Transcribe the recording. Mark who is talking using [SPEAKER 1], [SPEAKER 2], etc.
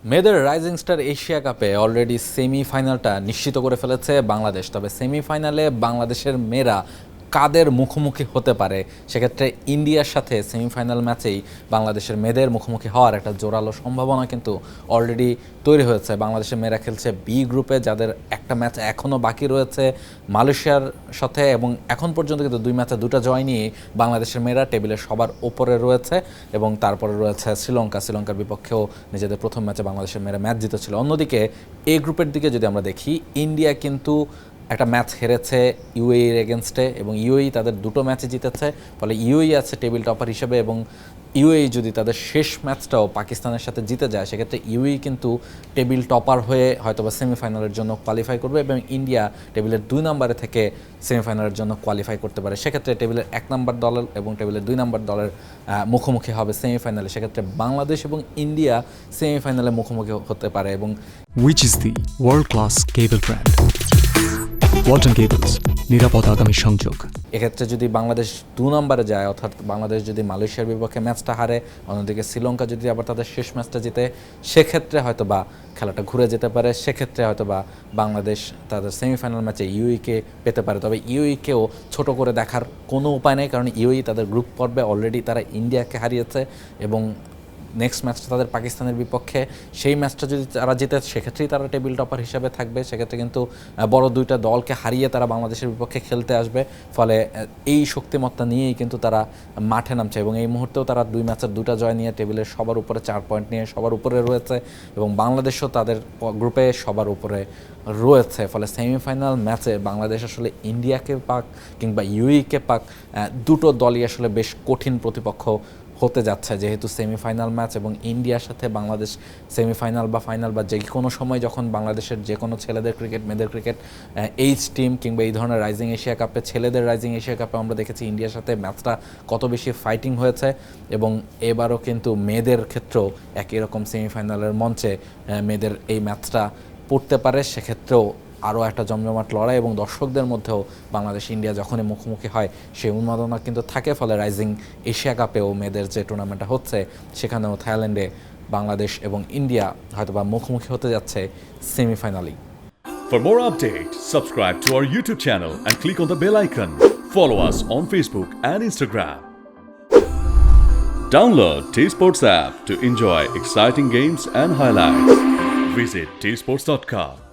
[SPEAKER 1] মেয়েদের rising star Asia কাপে already সেমিফাইনালটা নিশ্চিত করে ফেলেছে বাংলাদেশ। তবে সেমিফাইনালে বাংলাদেশের মেয়েরা কাদের মুখোমুখি হতে পারে, সেক্ষেত্রে ইন্ডিয়ার সাথে সেমিফাইনাল ম্যাচেই বাংলাদেশের মেয়েদের মুখোমুখি হওয়ার একটা জোরালো সম্ভাবনা কিন্তু অলরেডি তৈরি হয়েছে। বাংলাদেশের মেয়েরা খেলছে বি গ্রুপে, যাদের একটা ম্যাচ এখনও বাকি রয়েছে মালয়েশিয়ার সাথে, এবং এখন পর্যন্ত কিন্তু দুই ম্যাচে দুটো জয় নিয়ে বাংলাদেশের মেয়েরা টেবিলের সবার ওপরে রয়েছে। এবং তারপরে রয়েছে শ্রীলঙ্কার বিপক্ষেও নিজেদের প্রথম ম্যাচে বাংলাদেশের মেয়েরা ম্যাচ জিতেছিল। অন্যদিকে এ গ্রুপের দিকে যদি আমরা দেখি, ইন্ডিয়া কিন্তু একটা ম্যাচ হেরেছে ইউএইর এগেনস্টে, এবং ইউএই তাদের দুটো ম্যাচে জিতেছে, ফলে ইউএই আছে টেবিল টপার হিসেবে। এবং ইউএই যদি তাদের শেষ ম্যাচটাও পাকিস্তানের সাথে জিতে যায়, সেক্ষেত্রে ইউএই কিন্তু টেবিল টপার হয়ে হয়তোবা সেমিফাইনালের জন্য কোয়ালিফাই করবে, এবং ইন্ডিয়া টেবিলের 2 নম্বরে থেকে সেমিফাইনালের জন্য কোয়ালিফাই করতে পারে। সেক্ষেত্রে টেবিলের 1 নম্বর দলের এবং টেবিলের 2 নম্বর দলের মুখোমুখি হবে সেমিফাইনালে। সেক্ষেত্রে বাংলাদেশ এবং ইন্ডিয়া সেমিফাইনালে মুখোমুখি হতে পারে। এবং
[SPEAKER 2] Which is the world-class cable brand? Walton cables, নিরাপদ আগামী সংযোগ।
[SPEAKER 1] এক্ষেত্রে যদি বাংলাদেশ 2 নম্বরে যায়, অর্থাৎ বাংলাদেশ যদি মালয়েশিয়ার বিপক্ষে ম্যাচটা হারে, অন্যদিকে শ্রীলঙ্কা যদি আবার তাদের শেষ ম্যাচটা জিতে, সেক্ষেত্রে হয়তো বা খেলাটা ঘুরে যেতে পারে। সেক্ষেত্রে হয়তো বা বাংলাদেশ তাদের সেমিফাইনাল ম্যাচে ইউইকে পেতে পারে। তবে ইউইকেও ছোট করে দেখার কোনো উপায় নেই, কারণ ইউই তাদের গ্রুপ পর্বে অলরেডি তারা ইন্ডিয়াকে হারিয়েছে, এবং নেক্সট ম্যাচটা তাদের পাকিস্তানের বিপক্ষে। সেই ম্যাচটা যদি তারা জিতে, সেক্ষেত্রেই তারা টেবিল টপার হিসেবে থাকবে। সেক্ষেত্রে কিন্তু বড় দুইটা দলকে হারিয়ে তারা বাংলাদেশের বিপক্ষে খেলতে আসবে। ফলে এই শক্তিমত্তা নিয়েই কিন্তু তারা মাঠে নামছে, এবং এই মুহূর্তেও তারা 2 ম্যাচের 2টা জয় নিয়ে টেবিলের সবার উপরে 4 পয়েন্ট নিয়ে সবার উপরে রয়েছে, এবং বাংলাদেশও তাদের গ্রুপে সবার উপরে রয়েছে। ফলে সেমিফাইনাল ম্যাচে বাংলাদেশ আসলে ইন্ডিয়াকে পাক কিংবা ইউইকে পাক, দুটো দলই আসলে বেশ কঠিন প্রতিপক্ষ হতে যাচ্ছে, যেহেতু সেমিফাইনাল ম্যাচ, এবং ইন্ডিয়ার সাথে বাংলাদেশ সেমিফাইনাল বা ফাইনাল বা যে কোনো সময় যখন বাংলাদেশের যে কোনো ছেলেদের ক্রিকেট, মেয়েদের ক্রিকেট, এইচ টিম কিংবা এই ধরনের রাইজিং এশিয়া কাপে, ছেলেদের রাইজিং এশিয়া কাপে আমরা দেখেছি ইন্ডিয়ার সাথে ম্যাচটা কত বেশি ফাইটিং হয়েছে। এবং এবারও কিন্তু মেয়েদের ক্ষেত্রেও একই রকম সেমিফাইনালের মঞ্চে মেয়েদের এই ম্যাচটা পড়তে পারে। সেক্ষেত্রেও আরও একটা জমজমাট লড়াই, এবং দর্শকদের মধ্যেও বাংলাদেশ ইন্ডিয়া যখনই মুখোমুখি হয় সেই উন্মাদনা কিন্তু থাকে। ফলে রাইজিং এশিয়া কাপেও মেয়েদের যে টুর্নামেন্টটা হচ্ছে, সেখানেও থাইল্যান্ডে বাংলাদেশ এবং ইন্ডিয়া হয়তোবা মুখোমুখি হতে যাচ্ছে সেমিফাইনালেই।
[SPEAKER 3] For more updates, subscribe to our YouTube channel and click on the bell icon. Follow us on Facebook and Instagram. Download T-Sports app to enjoy exciting games and highlights. Visit tsports.com.